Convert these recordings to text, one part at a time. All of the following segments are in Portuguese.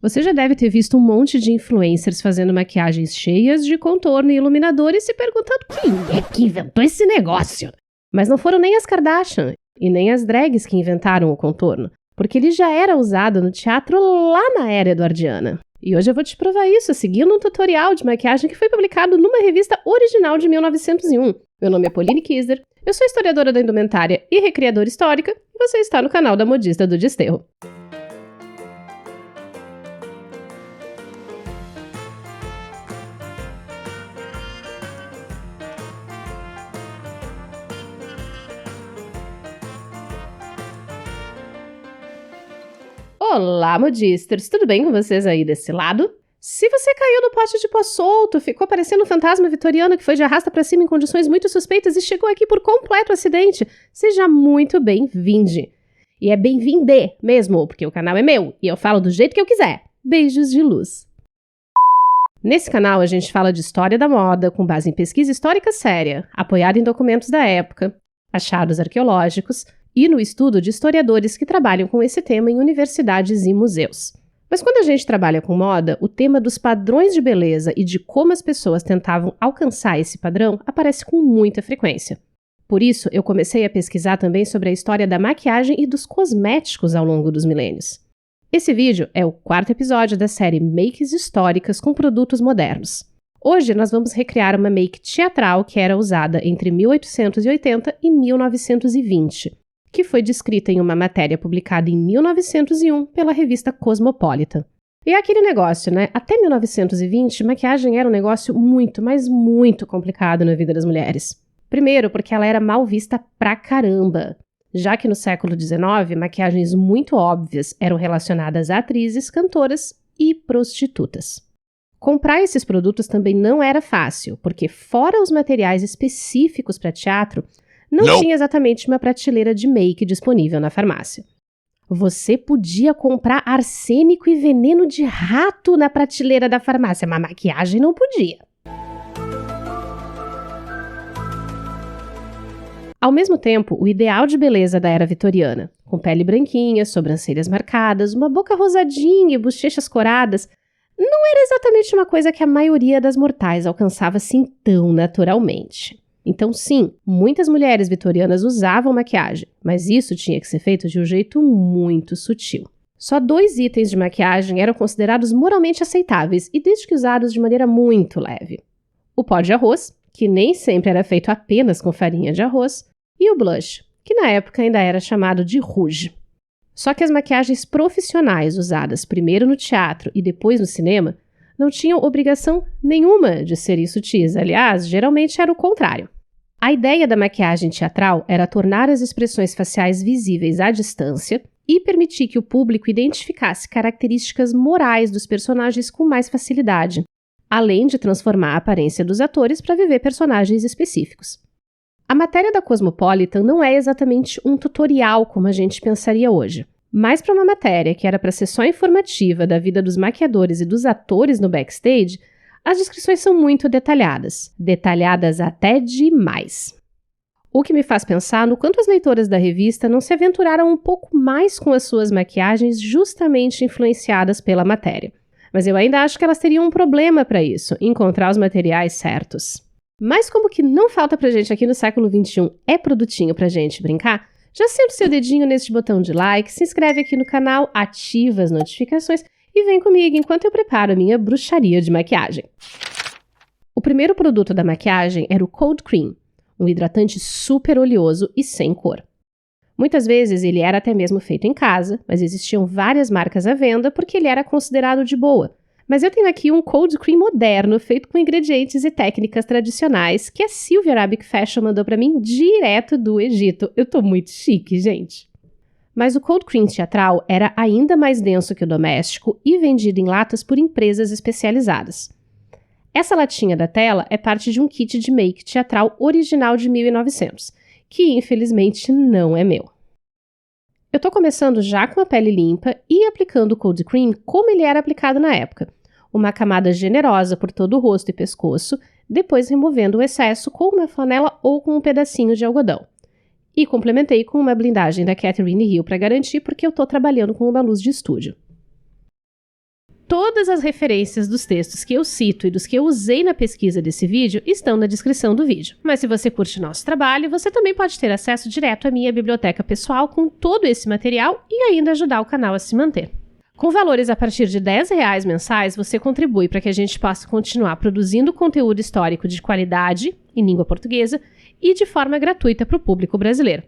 Você já deve ter visto um monte de influencers fazendo maquiagens cheias de contorno e iluminador e se perguntando quem é que inventou esse negócio? Mas não foram nem as Kardashian e nem as drags que inventaram o contorno, porque ele já era usado no teatro lá na era eduardiana. E hoje eu vou te provar isso seguindo um tutorial de maquiagem que foi publicado numa revista original de 1901. Meu nome é Pauline Kiesder, eu sou historiadora da indumentária e recriadora histórica, e você está no canal da Modista do Desterro. Olá, modisters! Tudo bem com vocês aí desse lado? Se você caiu no pote de pó solto, ficou parecendo um fantasma vitoriano que foi de arrasta pra cima em condições muito suspeitas e chegou aqui por completo acidente, seja muito bem-vinde. E é bem-vinde mesmo, porque o canal é meu e eu falo do jeito que eu quiser. Beijos de luz! Nesse canal a gente fala de história da moda com base em pesquisa histórica séria, apoiada em documentos da época, achados arqueológicos, e no estudo de historiadores que trabalham com esse tema em universidades e museus. Mas quando a gente trabalha com moda, o tema dos padrões de beleza e de como as pessoas tentavam alcançar esse padrão aparece com muita frequência. Por isso, eu comecei a pesquisar também sobre a história da maquiagem e dos cosméticos ao longo dos milênios. Esse vídeo é o 4º episódio da série Makes Históricas com Produtos Modernos. Hoje nós vamos recriar uma make teatral que era usada entre 1880 e 1920. Que foi descrita em uma matéria publicada em 1901 pela revista Cosmopolitan. E é aquele negócio, né? Até 1920, maquiagem era um negócio muito, mas muito complicado na vida das mulheres. Primeiro, porque ela era mal vista pra caramba, já que no século XIX, maquiagens muito óbvias eram relacionadas a atrizes, cantoras e prostitutas. Comprar esses produtos também não era fácil, porque fora os materiais específicos para teatro, não tinha exatamente uma prateleira de make disponível na farmácia. Você podia comprar arsênico e veneno de rato na prateleira da farmácia, mas maquiagem não podia. Ao mesmo tempo, o ideal de beleza da era vitoriana, com pele branquinha, sobrancelhas marcadas, uma boca rosadinha e bochechas coradas, não era exatamente uma coisa que a maioria das mortais alcançava assim tão naturalmente. Então sim, muitas mulheres vitorianas usavam maquiagem, mas isso tinha que ser feito de um jeito muito sutil. Só 2 itens de maquiagem eram considerados moralmente aceitáveis e desde que usados de maneira muito leve. O pó de arroz, que nem sempre era feito apenas com farinha de arroz, e o blush, que na época ainda era chamado de rouge. Só que as maquiagens profissionais usadas primeiro no teatro e depois no cinema não tinham obrigação nenhuma de serem sutis, aliás, geralmente era o contrário. A ideia da maquiagem teatral era tornar as expressões faciais visíveis à distância e permitir que o público identificasse características morais dos personagens com mais facilidade, além de transformar a aparência dos atores para viver personagens específicos. A matéria da Cosmopolitan não é exatamente um tutorial como a gente pensaria hoje. Mas para uma matéria que era para ser só informativa da vida dos maquiadores e dos atores no backstage, as descrições são muito detalhadas. Detalhadas até demais. O que me faz pensar no quanto as leitoras da revista não se aventuraram um pouco mais com as suas maquiagens justamente influenciadas pela matéria. Mas eu ainda acho que elas teriam um problema para isso, encontrar os materiais certos. Mas como que não falta pra gente aqui no século XXI é produtinho pra gente brincar, já senta o seu dedinho neste botão de like, se inscreve aqui no canal, ativa as notificações e vem comigo enquanto eu preparo a minha bruxaria de maquiagem. O primeiro produto da maquiagem era o Cold Cream, um hidratante super oleoso e sem cor. Muitas vezes ele era até mesmo feito em casa, mas existiam várias marcas à venda porque ele era considerado de boa. Mas eu tenho aqui um Cold Cream moderno, feito com ingredientes e técnicas tradicionais, que a Silvia Arabic Fashion mandou pra mim direto do Egito. Eu tô muito chique, gente. Mas o Cold Cream teatral era ainda mais denso que o doméstico e vendido em latas por empresas especializadas. Essa latinha da tela é parte de um kit de make teatral original de 1900, que infelizmente não é meu. Eu tô começando já com a pele limpa e aplicando o Cold Cream como ele era aplicado na época. Uma camada generosa por todo o rosto e pescoço, depois removendo o excesso com uma flanela ou com um pedacinho de algodão. E complementei com uma blindagem da Catherine Hill para garantir, porque eu estou trabalhando com uma luz de estúdio. Todas as referências dos textos que eu cito e dos que eu usei na pesquisa desse vídeo estão na descrição do vídeo. Mas se você curte nosso trabalho, você também pode ter acesso direto à minha biblioteca pessoal com todo esse material e ainda ajudar o canal a se manter. Com valores a partir de R$10 mensais, você contribui para que a gente possa continuar produzindo conteúdo histórico de qualidade, em língua portuguesa, e de forma gratuita para o público brasileiro.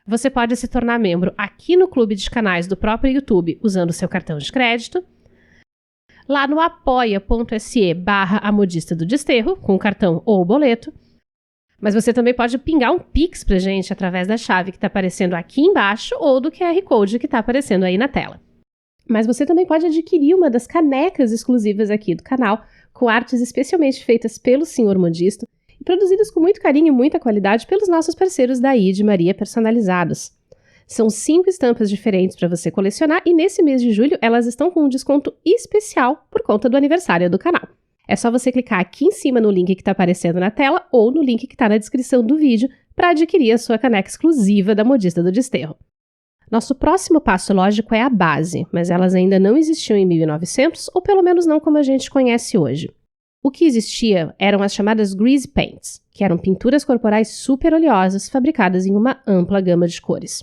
Você pode se tornar membro aqui no clube de canais do próprio YouTube usando seu cartão de crédito, lá no apoia.se/A Modista do Desterro, com cartão ou boleto. Mas você também pode pingar um Pix pra gente através da chave que está aparecendo aqui embaixo ou do QR Code que está aparecendo aí na tela. Mas você também pode adquirir uma das canecas exclusivas aqui do canal, com artes especialmente feitas pelo Sr. Modisto e produzidas com muito carinho e muita qualidade pelos nossos parceiros da ID Maria Personalizados. São 5 estampas diferentes para você colecionar e nesse mês de julho elas estão com um desconto especial por conta do aniversário do canal. É só você clicar aqui em cima no link que está aparecendo na tela ou no link que está na descrição do vídeo para adquirir a sua caneca exclusiva da Modista do Desterro. Nosso próximo passo lógico é a base, mas elas ainda não existiam em 1900 ou pelo menos não como a gente conhece hoje. O que existia eram as chamadas grease paints, que eram pinturas corporais super oleosas fabricadas em uma ampla gama de cores.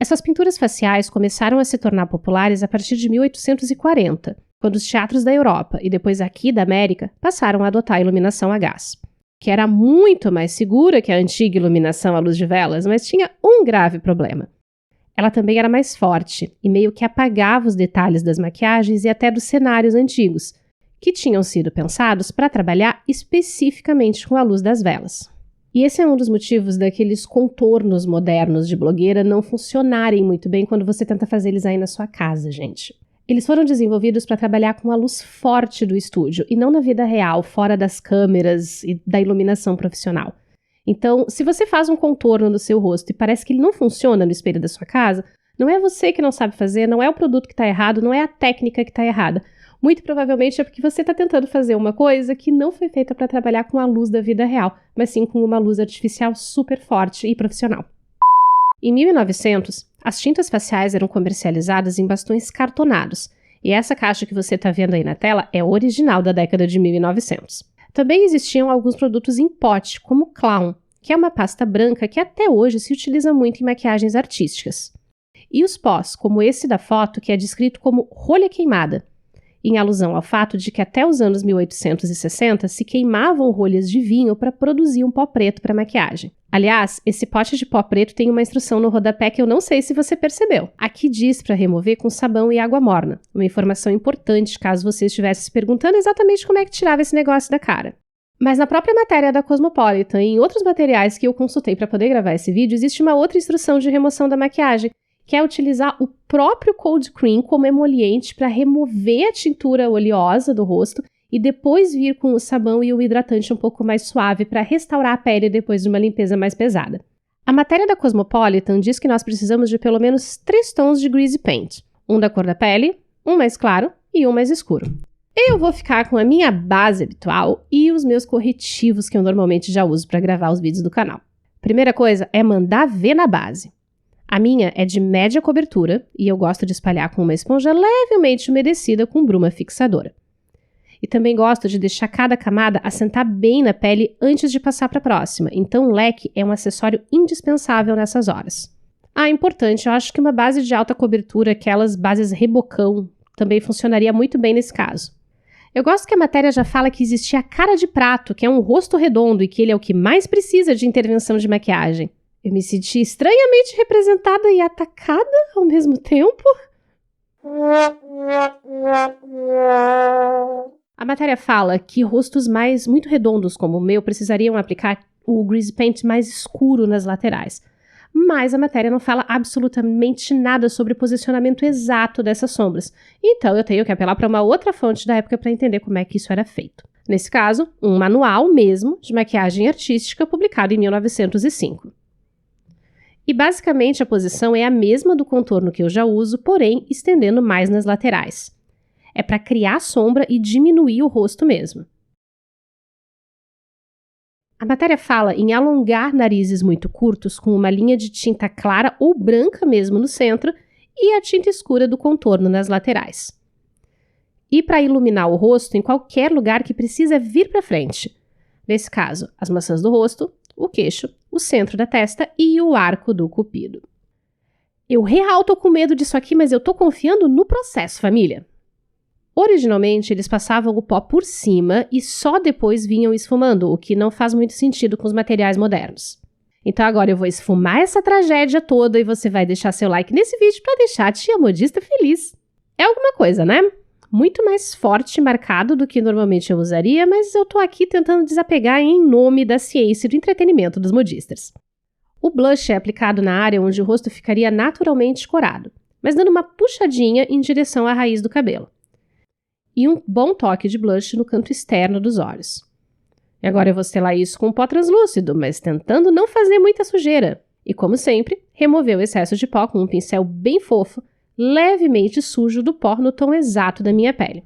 Essas pinturas faciais começaram a se tornar populares a partir de 1840, quando os teatros da Europa e depois aqui da América passaram a adotar a iluminação a gás, que era muito mais segura que a antiga iluminação à luz de velas, mas tinha um grave problema. Ela também era mais forte e meio que apagava os detalhes das maquiagens e até dos cenários antigos, que tinham sido pensados para trabalhar especificamente com a luz das velas. E esse é um dos motivos daqueles contornos modernos de blogueira não funcionarem muito bem quando você tenta fazer eles aí na sua casa, gente. Eles foram desenvolvidos para trabalhar com a luz forte do estúdio e não na vida real, fora das câmeras e da iluminação profissional. Então, se você faz um contorno no seu rosto e parece que ele não funciona no espelho da sua casa, não é você que não sabe fazer, não é o produto que está errado, não é a técnica que está errada. Muito provavelmente é porque você está tentando fazer uma coisa que não foi feita para trabalhar com a luz da vida real, mas sim com uma luz artificial super forte e profissional. Em 1900, as tintas faciais eram comercializadas em bastões cartonados, e essa caixa que você está vendo aí na tela é original da década de 1900. Também existiam alguns produtos em pote, como o Clown, que é uma pasta branca que até hoje se utiliza muito em maquiagens artísticas. E os pós, como esse da foto, que é descrito como rolha queimada, em alusão ao fato de que até os anos 1860 se queimavam rolhas de vinho para produzir um pó preto para maquiagem. Aliás, esse pote de pó preto tem uma instrução no rodapé que eu não sei se você percebeu. Aqui diz para remover com sabão e água morna, uma informação importante caso você estivesse se perguntando exatamente como é que tirava esse negócio da cara. Mas na própria matéria da Cosmopolitan e em outros materiais que eu consultei para poder gravar esse vídeo, existe uma outra instrução de remoção da maquiagem, que é utilizar o próprio cold cream como emoliente para remover a tintura oleosa do rosto e depois vir com o sabão e o hidratante um pouco mais suave para restaurar a pele depois de uma limpeza mais pesada. A matéria da Cosmopolitan diz que nós precisamos de pelo menos 3 tons de grease paint, um da cor da pele, um mais claro e um mais escuro. Eu vou ficar com a minha base habitual e os meus corretivos que eu normalmente já uso para gravar os vídeos do canal. Primeira coisa é mandar ver na base. A minha é de média cobertura e eu gosto de espalhar com uma esponja levemente umedecida com bruma fixadora. E também gosto de deixar cada camada assentar bem na pele antes de passar para a próxima, então o leque é um acessório indispensável nessas horas. Importante, eu acho que uma base de alta cobertura, aquelas bases rebocão, também funcionaria muito bem nesse caso. Eu gosto que a matéria já fala que existia a cara de prato, que é um rosto redondo e que ele é o que mais precisa de intervenção de maquiagem. Eu me senti estranhamente representada e atacada ao mesmo tempo. A matéria fala que rostos muito redondos como o meu precisariam aplicar o grease paint mais escuro nas laterais. Mas a matéria não fala absolutamente nada sobre o posicionamento exato dessas sombras. Então eu tenho que apelar para uma outra fonte da época para entender como é que isso era feito. Nesse caso, um manual mesmo de maquiagem artística publicado em 1905. E basicamente a posição é a mesma do contorno que eu já uso, porém estendendo mais nas laterais. É para criar sombra e diminuir o rosto mesmo. A matéria fala em alongar narizes muito curtos com uma linha de tinta clara ou branca mesmo no centro e a tinta escura do contorno nas laterais. e para iluminar o rosto em qualquer lugar que precisa vir para frente. Nesse caso, as maçãs do rosto, o queixo, o centro da testa e o arco do cupido. Eu real tô com medo disso aqui, mas eu tô confiando no processo, família. Originalmente, eles passavam o pó por cima e só depois vinham esfumando, o que não faz muito sentido com os materiais modernos. Então agora eu vou esfumar essa tragédia toda e você vai deixar seu like nesse vídeo para deixar a tia modista feliz. É alguma coisa, né? Muito mais forte e marcado do que normalmente eu usaria, mas eu tô aqui tentando desapegar em nome da ciência e do entretenimento dos modistas. O blush é aplicado na área onde o rosto ficaria naturalmente corado, mas dando uma puxadinha em direção à raiz do cabelo. E um bom toque de blush no canto externo dos olhos. E agora eu vou selar isso com um pó translúcido, mas tentando não fazer muita sujeira. E como sempre, remover o excesso de pó com um pincel bem fofo, levemente sujo do pó no tom exato da minha pele.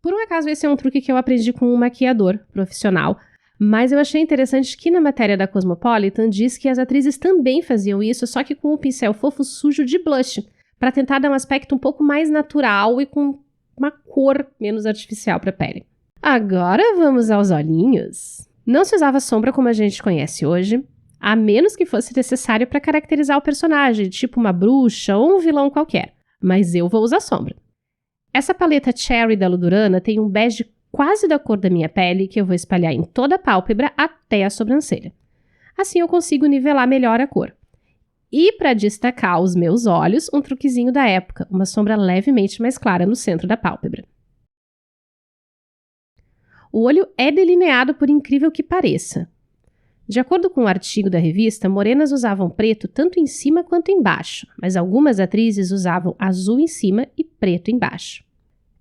Por um acaso, esse é um truque que eu aprendi com um maquiador profissional, mas eu achei interessante que na matéria da Cosmopolitan diz que as atrizes também faziam isso, só que com um pincel fofo sujo de blush, para tentar dar um aspecto um pouco mais natural e com uma cor menos artificial para a pele. Agora vamos aos olhinhos. Não se usava sombra como a gente conhece hoje, a menos que fosse necessário para caracterizar o personagem, tipo uma bruxa ou um vilão qualquer, mas eu vou usar sombra. Essa paleta Cherry da Ludurana tem um bege quase da cor da minha pele que eu vou espalhar em toda a pálpebra até a sobrancelha. Assim eu consigo nivelar melhor a cor. E para destacar os meus olhos, um truquezinho da época, uma sombra levemente mais clara no centro da pálpebra. O olho é delineado por incrível que pareça. De acordo com o artigo da revista, morenas usavam preto tanto em cima quanto embaixo, mas algumas atrizes usavam azul em cima e preto embaixo.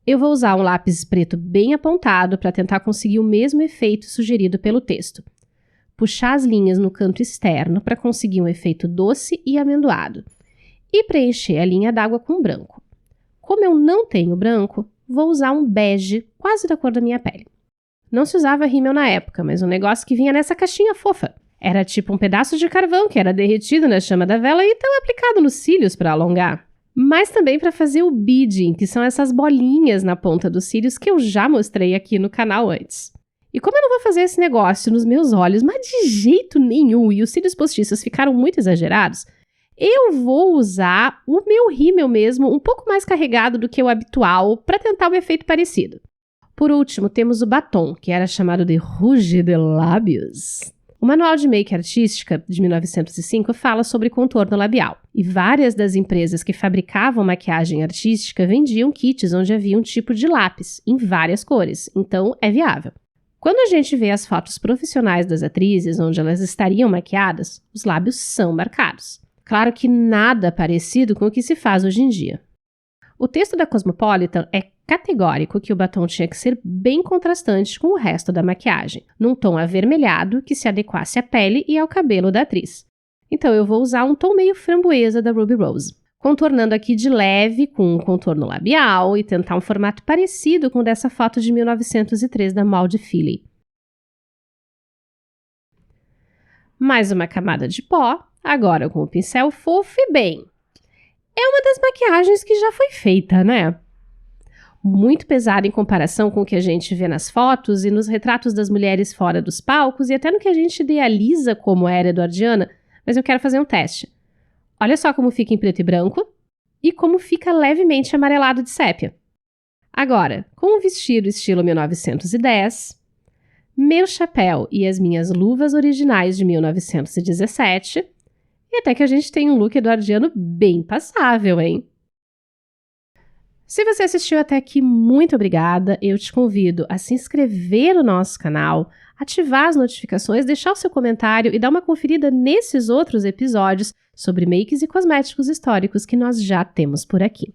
Eu vou usar um lápis preto bem apontado para tentar conseguir o mesmo efeito sugerido pelo texto. Puxar as linhas no canto externo para conseguir um efeito doce e amendoado. E preencher a linha d'água com branco. Como eu não tenho branco, vou usar um bege quase da cor da minha pele. Não se usava rímel na época, mas um negócio que vinha nessa caixinha fofa. Era tipo um pedaço de carvão que era derretido na chama da vela e então aplicado nos cílios para alongar. Mas também para fazer o beading, que são essas bolinhas na ponta dos cílios que eu já mostrei aqui no canal antes. E como eu não vou fazer esse negócio nos meus olhos, mas de jeito nenhum, e os cílios postiços ficaram muito exagerados, eu vou usar o meu rímel mesmo, um pouco mais carregado do que o habitual, para tentar um efeito parecido. Por último, temos o batom, que era chamado de rouge de lábios. O Manual de Make Artística, de 1905, fala sobre contorno labial. E várias das empresas que fabricavam maquiagem artística vendiam kits onde havia um tipo de lápis, em várias cores, então é viável. Quando a gente vê as fotos profissionais das atrizes, onde elas estariam maquiadas, os lábios são marcados. Claro que nada parecido com o que se faz hoje em dia. O texto da Cosmopolitan é categórico que o batom tinha que ser bem contrastante com o resto da maquiagem, num tom avermelhado que se adequasse à pele e ao cabelo da atriz. Então eu vou usar um tom meio framboesa da Ruby Rose, contornando aqui de leve com um contorno labial e tentar um formato parecido com o dessa foto de 1903 da Maud Feely. Mais uma camada de pó, agora com o pincel fofo e bem. É uma das maquiagens que já foi feita, né? Muito pesada em comparação com o que a gente vê nas fotos e nos retratos das mulheres fora dos palcos e até no que a gente idealiza como era edwardiana, mas eu quero fazer um teste. Olha só como fica em preto e branco e como fica levemente amarelado de sépia. Agora, com um vestido estilo 1910, meu chapéu e as minhas luvas originais de 1917, e até que a gente tem um look edwardiano bem passável, hein? Se você assistiu até aqui, muito obrigada. Eu te convido a se inscrever no nosso canal, ativar as notificações, deixar o seu comentário e dar uma conferida nesses outros episódios sobre makes e cosméticos históricos que nós já temos por aqui.